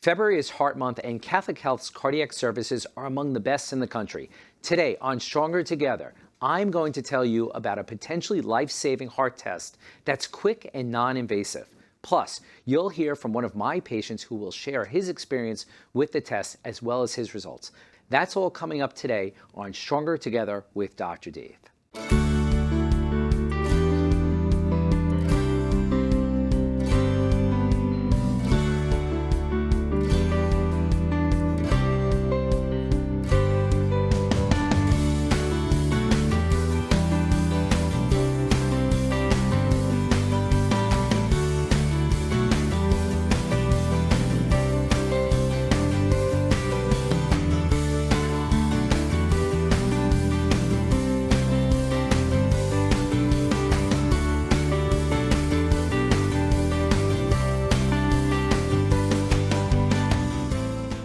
February is Heart Month, and Catholic Health's cardiac services are among the best in the country. Today on Stronger Together, I'm going to tell you about a potentially life-saving heart test that's quick and non-invasive. Plus, you'll hear from one of my patients who will share his experience with the test as well as his results. That's all coming up today on Stronger Together with Dr. Dave.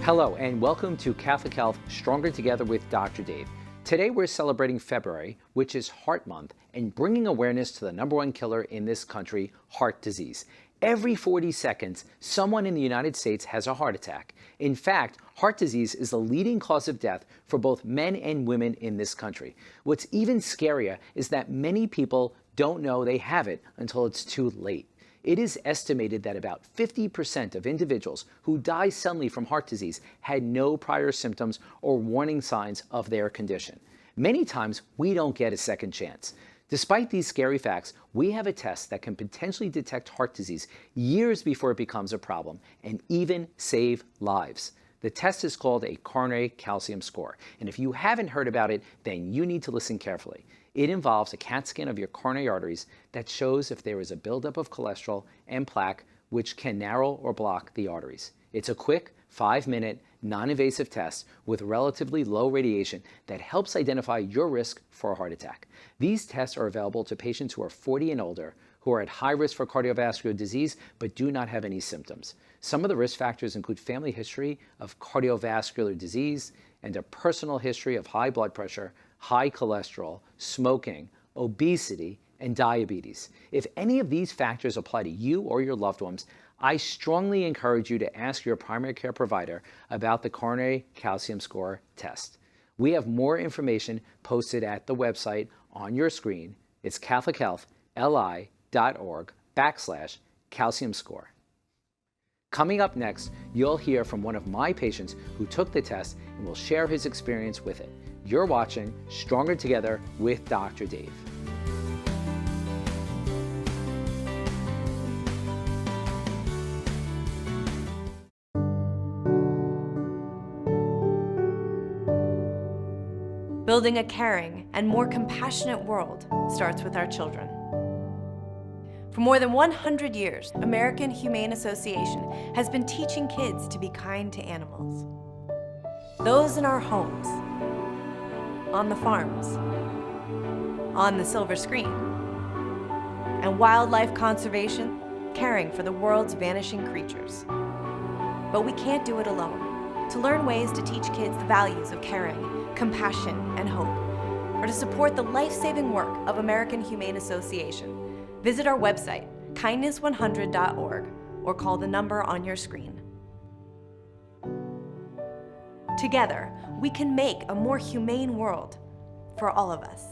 Hello and welcome to Catholic Health Stronger Together with Dr. Dave. Today we're celebrating February, which is Heart Month, and bringing awareness to the number one killer in this country, heart disease. Every 40 seconds, someone in the United States has a heart attack. In fact, heart disease is the leading cause of death for both men and women in this country. What's even scarier is that many people don't know they have it until it's too late. It is estimated that about 50% of individuals who die suddenly from heart disease had no prior symptoms or warning signs of their condition. Many times, we don't get a second chance. Despite these scary facts, we have a test that can potentially detect heart disease years before it becomes a problem and even save lives. The test is called a coronary calcium score, and if you haven't heard about it, then you need to listen carefully. It involves a CAT scan of your coronary arteries that shows if there is a buildup of cholesterol and plaque, which can narrow or block the arteries. It's a quick, 5-minute, non-invasive test with relatively low radiation that helps identify your risk for a heart attack. These tests are available to patients who are 40 and older, who are at high risk for cardiovascular disease but do not have any symptoms. Some of the risk factors include family history of cardiovascular disease and a personal history of high blood pressure, high cholesterol, smoking, obesity, and diabetes. If any of these factors apply to you or your loved ones, I strongly encourage you to ask your primary care provider about the coronary calcium score test. We have more information posted at the website on your screen. It's catholichealthli.org/calcium score. Coming up next, you'll hear from one of my patients who took the test and will share his experience with it. You're watching Stronger Together with Dr. Dave. Building a caring and more compassionate world starts with our children. For more than 100 years, American Humane Association has been teaching kids to be kind to animals. Those in our homes, on the farms, on the silver screen, and wildlife conservation, caring for the world's vanishing creatures. But we can't do it alone. To learn ways to teach kids the values of caring, compassion, and hope, or to support the life-saving work of American Humane Association, visit our website, kindness100.org, or call the number on your screen. Together, we can make a more humane world for all of us.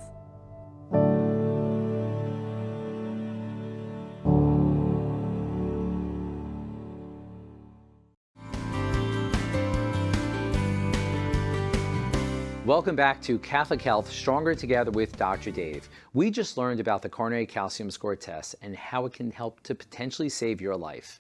Welcome back to Catholic Health Stronger Together with Dr. Dave. We just learned about the coronary calcium score test and how it can help to potentially save your life.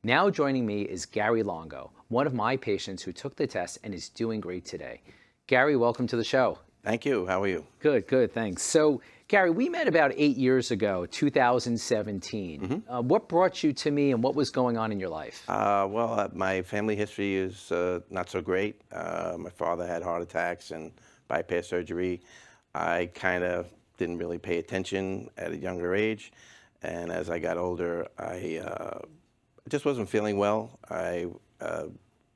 Now joining me is Gary Longo, one of my patients who took the test and is doing great today. Gary, welcome to the show. Thank you. How are you? Good, thanks. So, Gary, we met about 8 years ago, 2017. What brought you to me and what was going on in your life? My family history is not so great. My father had heart attacks and bypass surgery. I kind of didn't really pay attention at a younger age. And as I got older, I just wasn't feeling well. I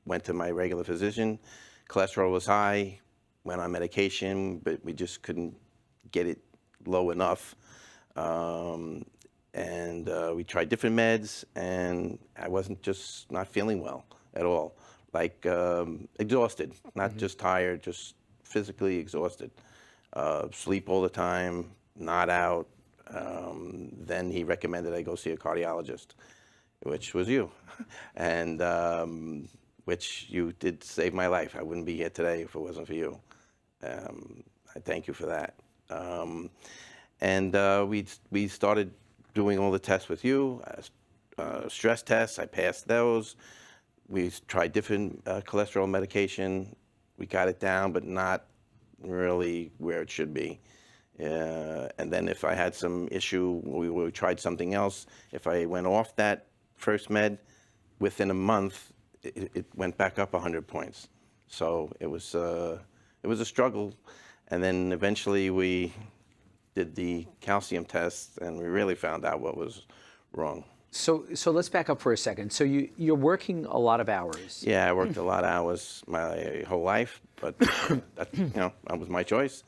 went to my regular physician. Cholesterol was high, went on medication, but we just couldn't get it low enough. We tried different meds, and I wasn't just not feeling well. at all. Like exhausted, not just tired, just physically exhausted. Sleep all the time, not out. Then he recommended I go see a cardiologist, which was you, and which you did save my life. I wouldn't be here today if it wasn't for you. I thank you for that. We started doing all the tests with you, stress tests. I passed those. We tried different cholesterol medication. We got it down, but not really where it should be. And then if I had some issue, we tried something else. If I went off that first med, within a month, it went back up 100 points. So it was a struggle. And then eventually we did the calcium test, and we really found out what was wrong. So let's back up for a second. So you're working a lot of hours. Yeah, I worked a lot of hours my whole life, but that was my choice.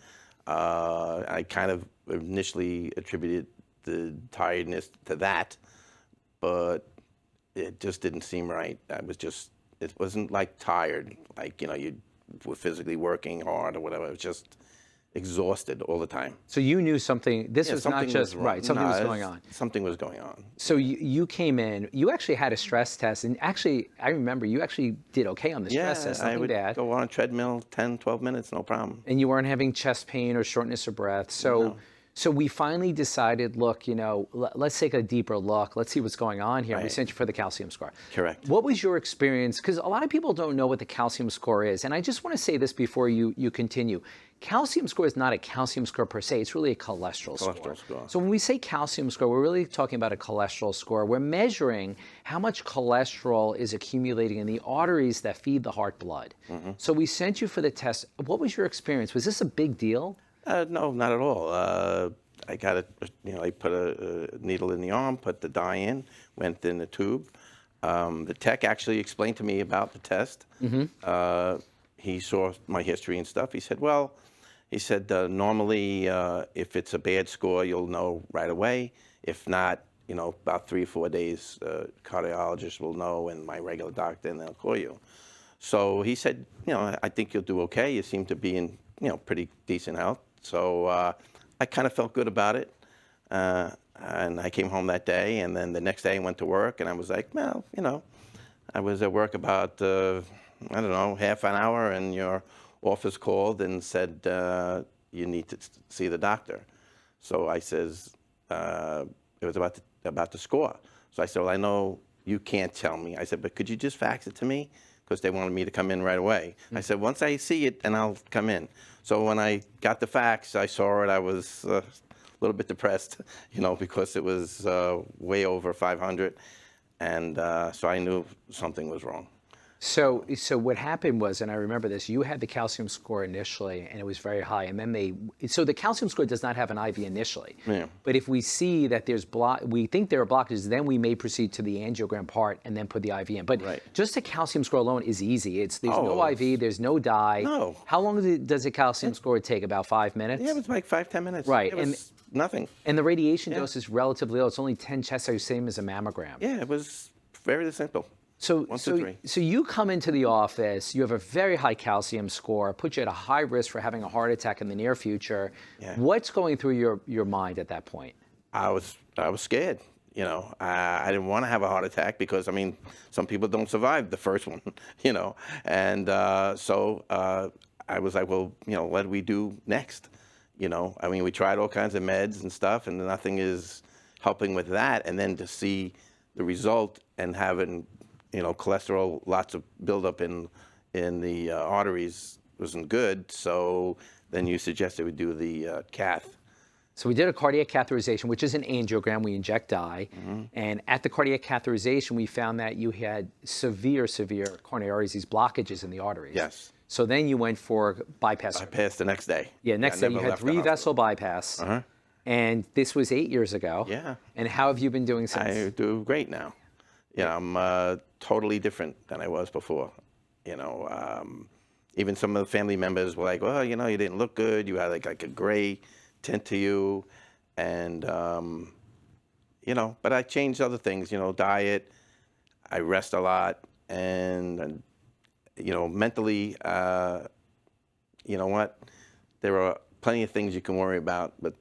I kind of initially attributed the tiredness to that, but it just didn't seem right. It wasn't like tired, like, you were physically working hard or whatever. It was just exhausted all the time. So you knew something, was not just, right, something was going on. Something was going on. So you came in, you actually had a stress test, and actually, I remember you actually did okay on the stress test, nothing I would bad. go on a treadmill 10, 12 minutes, no problem. And you weren't having chest pain or shortness of breath. So we finally decided, look, let's take a deeper look. Let's see what's going on here. Right. We sent you for the calcium score. Correct. What was your experience? Because a lot of people don't know what the calcium score is. And I just want to say this before you continue. Calcium score is not a calcium score per se. It's really a cholesterol score. So when we say calcium score, we're really talking about a cholesterol score. We're measuring how much cholesterol is accumulating in the arteries that feed the heart blood. Mm-hmm. So we sent you for the test. What was your experience? Was this a big deal? No, not at all. I got it. I put a needle in the arm, put the dye in, went in the tube. The tech actually explained to me about the test. Mm-hmm. He saw my history and stuff. He said, normally, if it's a bad score, you'll know right away. If not, about 3 or 4 days, cardiologist will know, and my regular doctor, and they'll call you. So he said, I think you'll do okay. You seem to be in, pretty decent health. So I kind of felt good about it. And I came home that day, and then the next day I went to work, and I was like, well, I was at work about, half an hour, and your office called and said, you need to see the doctor. So I says, it was about the score. So I said, well, I know you can't tell me. I said, but could you just fax it to me? Because they wanted me to come in right away. I said, once I see it, then I'll come in. So when I got the fax, I saw it. I was a little bit depressed, because it was way over 500. And so I knew something was wrong. So what happened was, and I remember this, you had the calcium score initially, and it was very high. And then so the calcium score does not have an IV initially. Yeah. But if we see that we think there are blockages, then we may proceed to the angiogram part and then put the IV in. But just the calcium score alone is easy. There's no IV, there's no dye. No. How long does the calcium score take? About 5 minutes? Yeah, it was like 5-10 minutes. Right. It was nothing. And the radiation dose is relatively low. It's only 10 chest cells, same as a mammogram. Yeah, it was very simple. So you come into the office, you have a very high calcium score, put you at a high risk for having a heart attack in the near future. Yeah. What's going through your mind at that point? I was scared. I didn't want to have a heart attack because, some people don't survive the first one, And so I was like, well, what do we do next? We tried all kinds of meds and stuff, and nothing is helping with that. And then to see the result and having cholesterol, lots of buildup in the arteries wasn't good. So then you suggested we do the cath. So we did a cardiac catheterization, which is an angiogram. We inject dye. Mm-hmm. And at the cardiac catheterization, we found that you had severe coronary arteries, these blockages in the arteries. Yes. So then you went for bypass. Bypass the next day. Yeah, next day you had 3-vessel bypass. Uh-huh. And this was 8 years ago. Yeah. And how have you been doing since? I do great now. I'm totally different than I was before. Even some of the family members were like, well, you didn't look good. You had like a gray tint to you. And, but I changed other things, diet. I rest a lot. and mentally, you know what? There are plenty of things you can worry about, but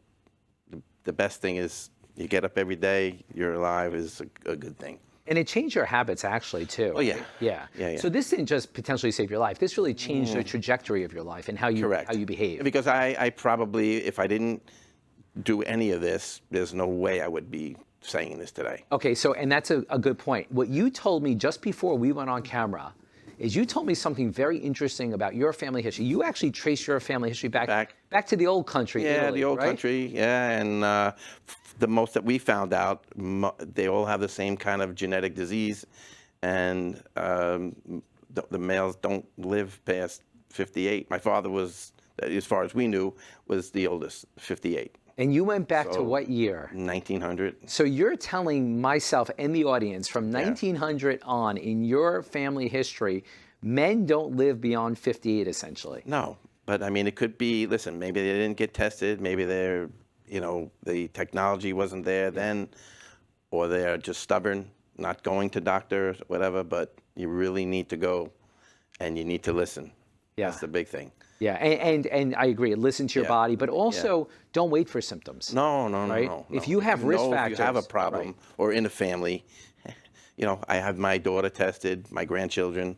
the best thing is you get up every day, you're alive is a good thing. And it changed your habits actually too. Oh yeah. Right? Yeah. Yeah. So this didn't just potentially save your life. This really changed the trajectory of your life and how you behave. Because I probably, if I didn't do any of this, there's no way I would be saying this today. Okay, so and that's a good point. What you told me just before we went on camera is you told me something very interesting about your family history. You actually traced your family history back to the old country, Yeah, Italy, the old right? country, yeah, and the most that we found out, they all have the same kind of genetic disease, and the males don't live past 58. My father was, as far as we knew, was the oldest, 58. And you went back to what year? 1900. So you're telling myself and the audience from 1900 on in your family history, men don't live beyond 58 essentially. No, but I mean, it could be, listen, maybe they didn't get tested, maybe they're, the technology wasn't there then, or they're just stubborn, not going to doctors, whatever, but you really need to go and you need to listen. Yeah. That's the big thing. Yeah, and I agree. Listen to your body, but also don't wait for symptoms. No. If you have risk factors, if you have a problem or in a family, I have my daughter tested, my grandchildren.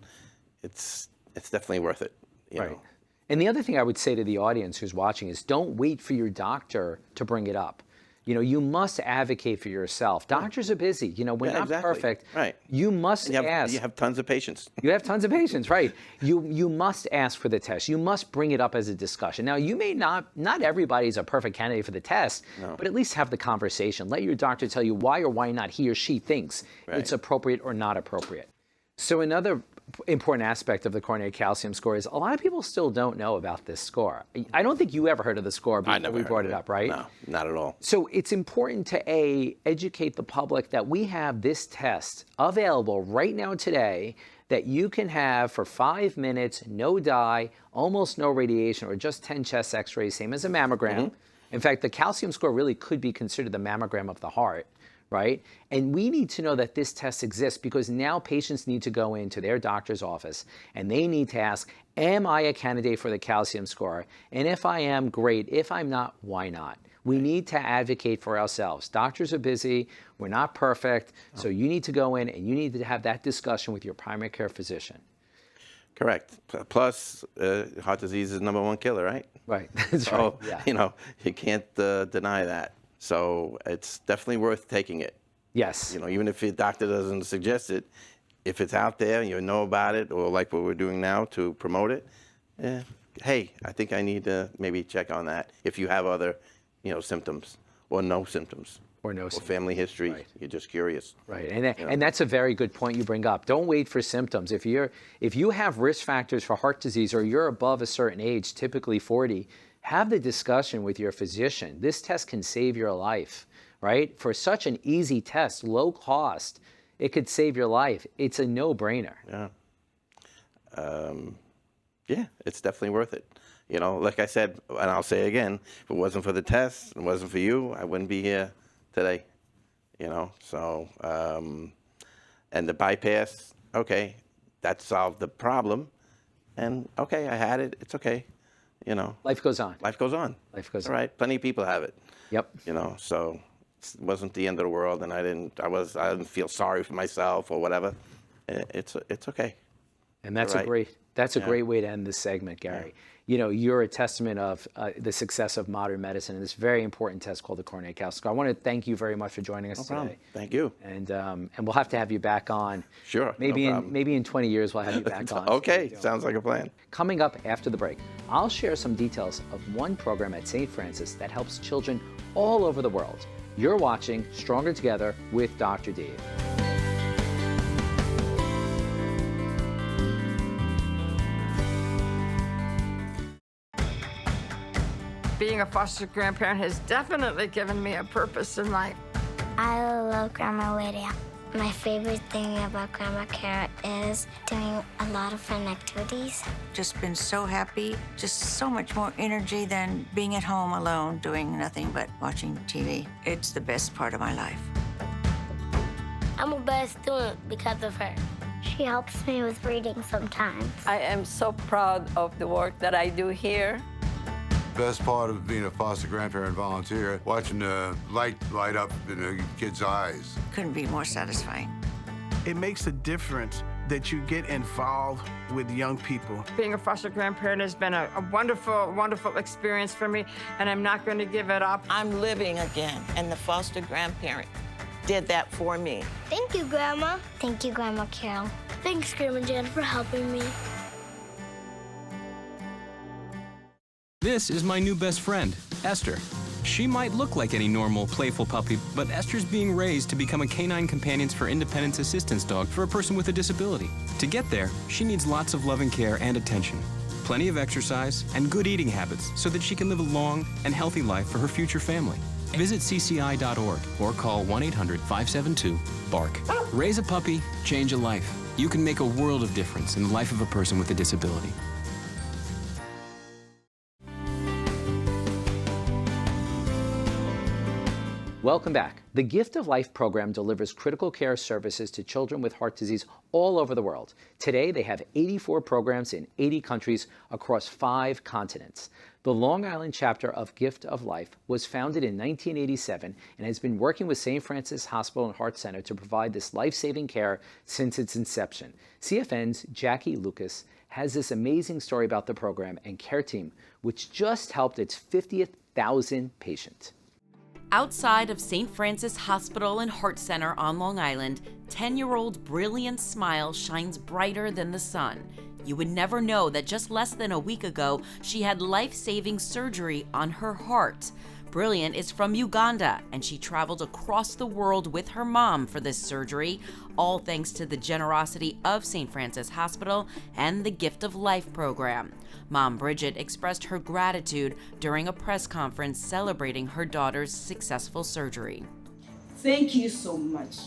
It's definitely worth it. You know. And the other thing I would say to the audience who's watching is don't wait for your doctor to bring it up. You must advocate for yourself. Doctors are busy. We're not perfect. Right. You must ask. You have tons of patience. You have tons of patience, right? You must ask for the test. You must bring it up as a discussion. Now, you may not everybody's a perfect candidate for the test, but at least have the conversation. Let your doctor tell you why or why not he or she thinks it's appropriate or not appropriate. So another important aspect of the coronary calcium score is a lot of people still don't know about this score. I don't think you ever heard of the score before we brought it up, right? No, not at all. So it's important to educate the public that we have this test available right now today that you can have for 5 minutes, no dye, almost no radiation, or just 10 chest x-rays, same as a mammogram. In fact, the calcium score really could be considered the mammogram of the heart. Right? And we need to know that this test exists because now patients need to go into their doctor's office and they need to ask, am I a candidate for the calcium score? And if I am, great. If I'm not, why not? We need to advocate for ourselves. Doctors are busy. We're not perfect. So you need to go in and you need to have that discussion with your primary care physician. Correct. Plus, heart disease is #1 killer, right? Right. That's right. Yeah. You can't deny that. So it's definitely worth taking it. Yes. Even if your doctor doesn't suggest it, if it's out there, you know about it, or like what we're doing now to promote it, hey, I think I need to maybe check on that. If you have other, symptoms or no symptoms. Or family history, you're just curious. Right, and that's a very good point you bring up. Don't wait for symptoms. If you have risk factors for heart disease or you're above a certain age, typically 40, have the discussion with your physician. This test can save your life, right? For such an easy test, low cost, it could save your life. It's a no-brainer. Yeah, it's definitely worth it. Like I said, and I'll say again, if it wasn't for the test, it wasn't for you, I wouldn't be here today. So, and the bypass, okay, that solved the problem. And okay, I had it, it's okay. Life goes on. Life goes on. Life goes on. on. All right, plenty of people have it. Yep. So it wasn't the end of the world, and I didn't feel sorry for myself or whatever. It's okay. And that's a great way to end this segment, Gary. You're a testament of the success of modern medicine in this very important test called the coronary calcium score. I want to thank you very much for joining us today. Problem. Thank you. And we'll have to have you back on. Sure. Maybe in 20 years we'll have you back on. Okay, sounds like a plan. Coming up after the break, I'll share some details of one program at St. Francis that helps children all over the world. You're watching Stronger Together with Dr. Dave. Being a foster grandparent has definitely given me a purpose in life. I love Grandma Lydia. My favorite thing about Grandma Kara is doing a lot of fun activities. Just been so happy, just so much more energy than being at home alone doing nothing but watching TV. It's the best part of my life. I'm a bad student because of her. She helps me with reading sometimes. I am so proud of the work that I do here. Best part of being a foster grandparent volunteer, watching the light up in the kids' eyes. Couldn't be more satisfying. It makes a difference that you get involved with young people. Being a foster grandparent has been a wonderful, wonderful experience for me, and I'm not going to give it up. I'm living again, and the foster grandparent did that for me. Thank you, Grandma. Thank you, Grandma Carol. Thanks, Grandma Jen, for helping me. This is my new best friend, Esther. She might look like any normal, playful puppy, but Esther's being raised to become a canine companions for independence assistance dog for a person with a disability. To get there, she needs lots of loving care and attention, plenty of exercise, and good eating habits so that she can live a long and healthy life for her future family. Visit cci.org or call 1-800-572-BARK. Raise a puppy, change a life. You can make a world of difference in the life of a person with a disability. Welcome back. The Gift of Life program delivers critical care services to children with heart disease all over the world. Today, they have 84 programs in 80 countries across 5 continents. The Long Island chapter of Gift of Life was founded in 1987 and has been working with St. Francis Hospital and Heart Center to provide this life-saving care since its inception. CFN's Jackie Lucas has this amazing story about the program and care team, which just helped its 50,000th patient. Outside of St. Francis Hospital and Heart Center on Long Island, 10-year-old Brilliant's smile shines brighter than the sun. You would never know that just less than a week ago, she had life-saving surgery on her heart. Brilliant is from Uganda, and she traveled across the world with her mom for this surgery, all thanks to the generosity of St. Francis Hospital and the Gift of Life program. Mom Bridget expressed her gratitude during a press conference celebrating her daughter's successful surgery. Thank you so much.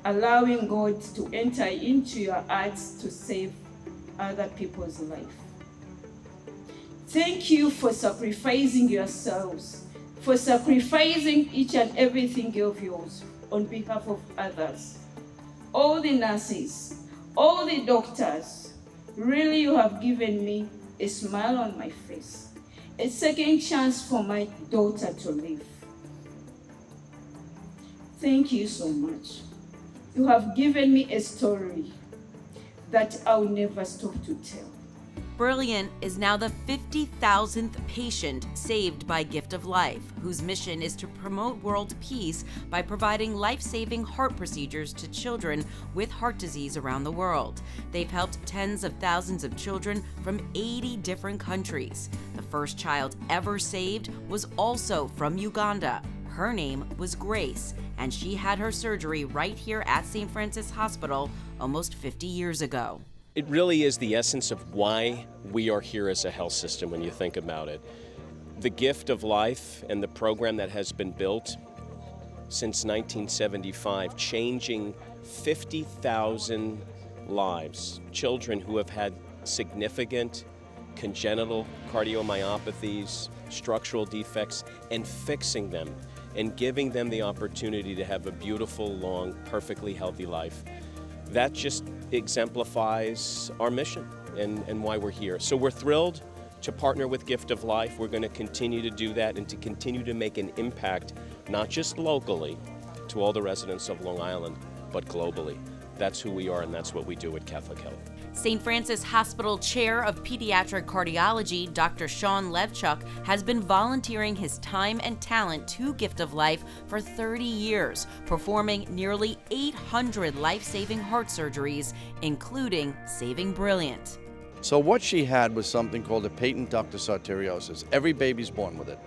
Allowing God to enter into your hearts to save other people's life. Thank you for sacrificing yourselves, for sacrificing each and everything of yours on behalf of others. All the nurses, all the doctors, really you have given me a smile on my face, a second chance for my daughter to live. Thank you so much. You have given me a story that I'll never stop to tell. Brilliant is now the 50,000th patient saved by Gift of Life, whose mission is to promote world peace by providing life-saving heart procedures to children with heart disease around the world. They've helped tens of thousands of children from 80 different countries. The first child ever saved was also from Uganda. Her name was Grace, and she had her surgery right here at St. Francis Hospital almost 50 years ago. It really is the essence of why we are here as a health system when you think about it. The Gift of Life and the program that has been built since 1975, changing 50,000 lives, children who have had significant congenital cardiomyopathies, structural defects, and fixing them and giving them the opportunity to have a beautiful, long, perfectly healthy life. That just exemplifies our mission and why we're here. So we're thrilled to partner with Gift of Life. We're going to continue to do that and to continue to make an impact, not just locally to all the residents of Long Island, but globally. That's who we are and that's what we do at Catholic Health. St. Francis Hospital Chair of Pediatric Cardiology, Dr. Sean Levchuk, has been volunteering his time and talent to Gift of Life for 30 years, performing nearly 800 life-saving heart surgeries, including saving Brilliant. So what she had was something called a patent ductus arteriosus. Every baby's born with it.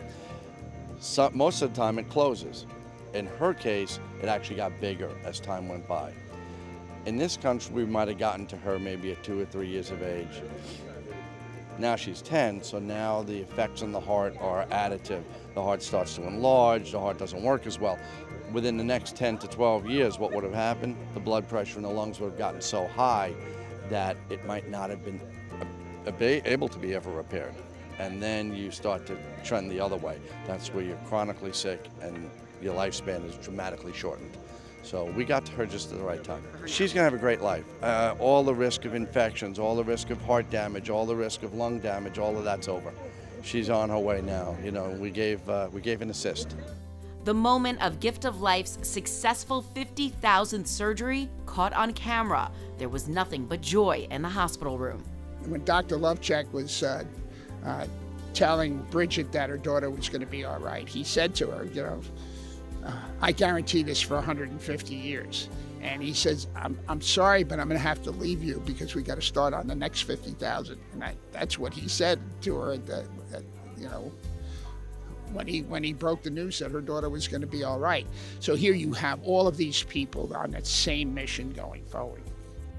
Most of the time it closes. In her case, it actually got bigger as time went by. In this country, we might have gotten to her maybe at 2 or 3 years of age. Now she's 10, so now the effects on the heart are additive. The heart starts to enlarge, the heart doesn't work as well. Within the next 10 to 12 years, what would have happened? The blood pressure in the lungs would have gotten so high that it might not have been able to be ever repaired. And then you start to trend the other way. That's where you're chronically sick and your lifespan is dramatically shortened. So we got to her just at the right time. She's gonna have a great life. All the risk of infections, all the risk of heart damage, all the risk of lung damage, all of that's over. She's on her way now. You know, we gave an assist. The moment of Gift of Life's successful 50,000th surgery caught on camera. There was nothing but joy in the hospital room. When Dr. Lovecheck was telling Bridget that her daughter was going to be all right, he said to her, you know, I guarantee this for 150 years. And he says, I'm sorry, but I'm going to have to leave you because we got to start on the next 50,000. And that's what he said to her, you know, when he broke the news that her daughter was going to be all right. So here you have all of these people on that same mission going forward.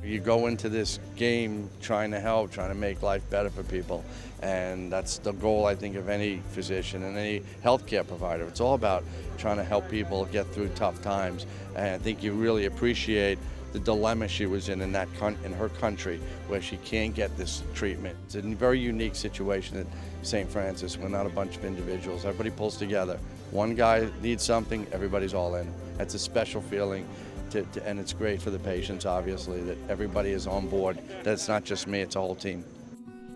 You go into this game trying to help, trying to make life better for people, and that's the goal, I think, of any physician and any healthcare provider. It's all about trying to help people get through tough times, and I think you really appreciate the dilemma she was in her country, where she can't get this treatment. It's a very unique situation at St. Francis. We're not a bunch of individuals. Everybody pulls together. One guy needs something, everybody's all in. That's a special feeling. And it's great for the patients, obviously, that everybody is on board, that it's not just me, it's a whole team.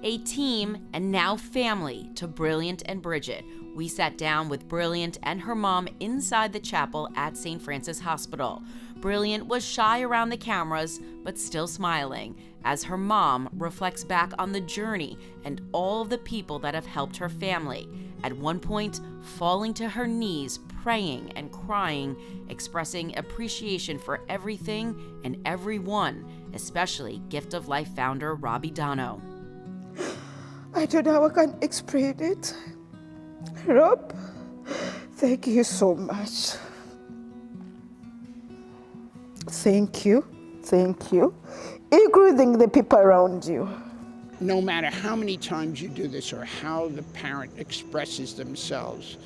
A team and now family to Brilliant and Bridget. We sat down with Brilliant and her mom inside the chapel at St. Francis Hospital. Brilliant was shy around the cameras, but still smiling, as her mom reflects back on the journey and all of the people that have helped her family. At one point, falling to her knees, praying and crying, expressing appreciation for everything and everyone, especially Gift of Life founder Robbie Dono. I don't know how I can explain it. Rob, thank you so much. Thank you, including the people around you. No matter how many times you do this or how the parent expresses themselves,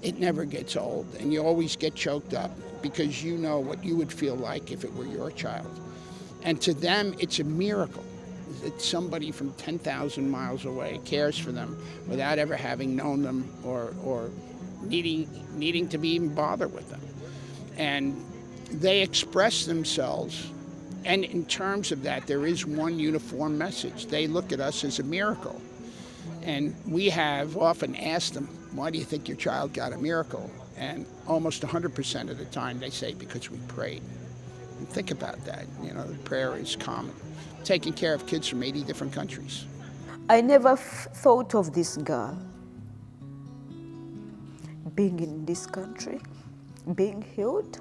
it never gets old, and you always get choked up because you know what you would feel like if it were your child. And to them, it's a miracle that somebody from 10,000 miles away cares for them without ever having known them or needing to be even bothered with them. And they express themselves, and in terms of that, there is one uniform message. They look at us as a miracle. And we have often asked them, why do you think your child got a miracle? And almost 100% of the time they say, because we prayed. And think about that, you know, prayer is common. Taking care of kids from 80 different countries. I never thought of this girl being in this country, being healed,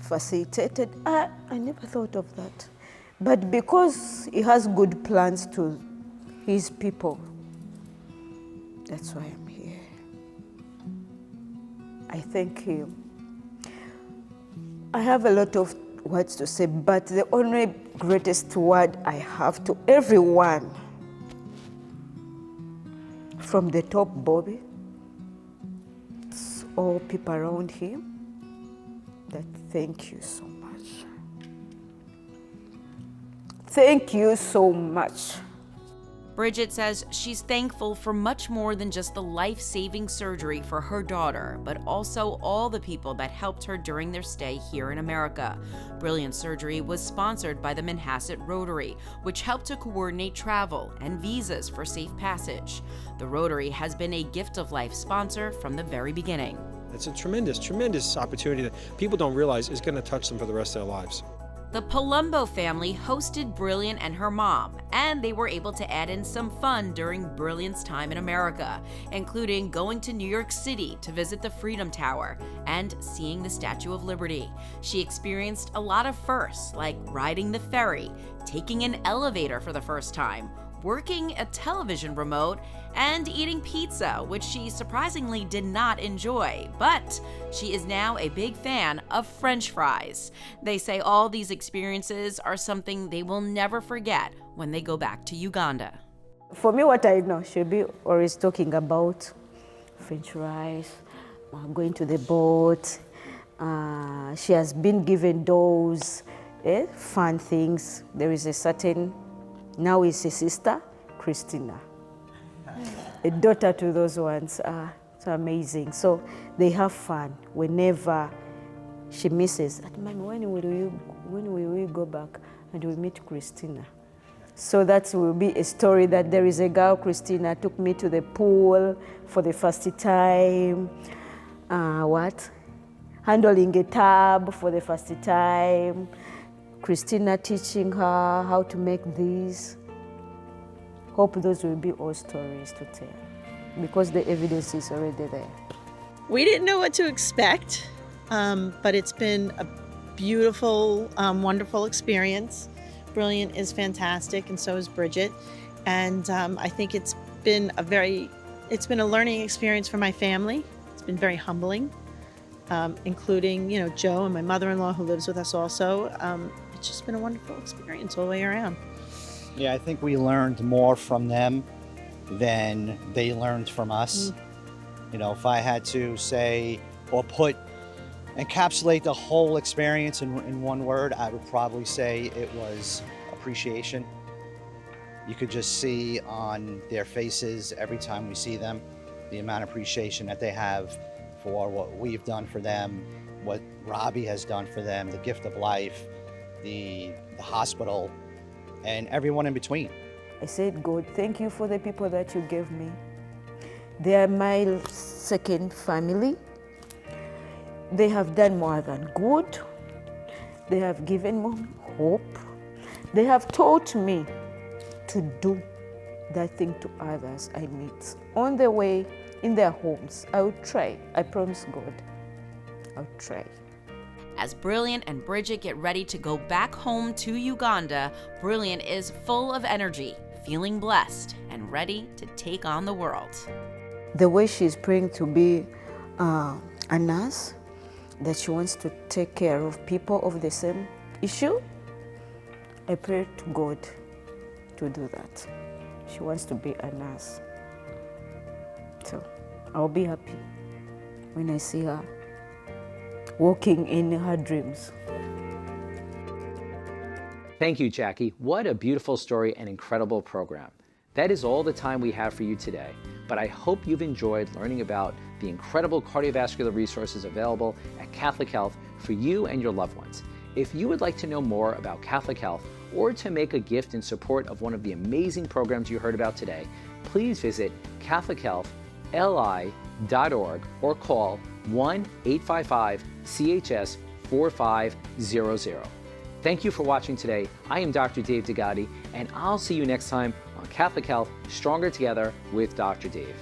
facilitated. I never thought of that. But because he has good plans to his people, that's why I'm here. I thank him. I have a lot of words to say, but the only greatest word I have to everyone, from the top Bobby, all people around him, that thank you so much. Thank you so much. Bridget says she's thankful for much more than just the life-saving surgery for her daughter, but also all the people that helped her during their stay here in America. Brilliant Surgery was sponsored by the Manhasset Rotary, which helped to coordinate travel and visas for safe passage. The Rotary has been a Gift of Life sponsor from the very beginning. It's a tremendous, tremendous opportunity that people don't realize is going to touch them for the rest of their lives. The Palumbo family hosted Brilliant and her mom, and they were able to add in some fun during Brilliant's time in America, including going to New York City to visit the Freedom Tower and seeing the Statue of Liberty. She experienced a lot of firsts, like riding the ferry, taking an elevator for the first time, working a television remote, and eating pizza, which she surprisingly did not enjoy. But she is now a big fan of French fries. They say all these experiences are something they will never forget when they go back to Uganda. For me, what I know, she'll be always talking about French fries, going to the boat. She has been given those fun things. There is a certain, now is a sister, Christina, a daughter to those ones. It's amazing. So they have fun whenever she misses. And Mommy, when will we go back and we meet Christina? So that will be a story that there is a girl, Christina, took me to the pool for the first time. Handling a tub for the first time. Christina teaching her how to make these. Hope those will be all stories to tell because the evidence is already there. We didn't know what to expect, but it's been a beautiful, wonderful experience. Brilliant is fantastic, and so is Bridget. And I think it's been a learning experience for my family. It's been very humbling, including, Joe and my mother-in-law who lives with us also. It's just been a wonderful experience all the way around. Yeah, I think we learned more from them than they learned from us. If I had to say or encapsulate the whole experience in one word, I would probably say it was appreciation. You could just see on their faces every time we see them, the amount of appreciation that they have for what we've done for them, what Robbie has done for them, the gift of life, the hospital, and everyone in between. I said, God, thank you for the people that you gave me. They are my second family. They have done more than good. They have given me hope. They have taught me to do that thing to others I meet. On the way, in their homes, I will try. I promise God, I'll try. As Brilliant and Bridget get ready to go back home to Uganda, Brilliant is full of energy, feeling blessed, and ready to take on the world. The way she's praying to be a nurse, that she wants to take care of people of the same issue, I pray to God to do that. She wants to be a nurse. So I'll be happy when I see her walking in her dreams. Thank you, Jackie. What a beautiful story and incredible program. That is all the time we have for you today, but I hope you've enjoyed learning about the incredible cardiovascular resources available at Catholic Health for you and your loved ones. If you would like to know more about Catholic Health or to make a gift in support of one of the amazing programs you heard about today, please visit CatholicHealthLI.org or call 1-855-CHS-4500. Thank you for watching today. I am Dr. Dave Degatti, and I'll see you next time on Catholic Health, Stronger Together with Dr. Dave.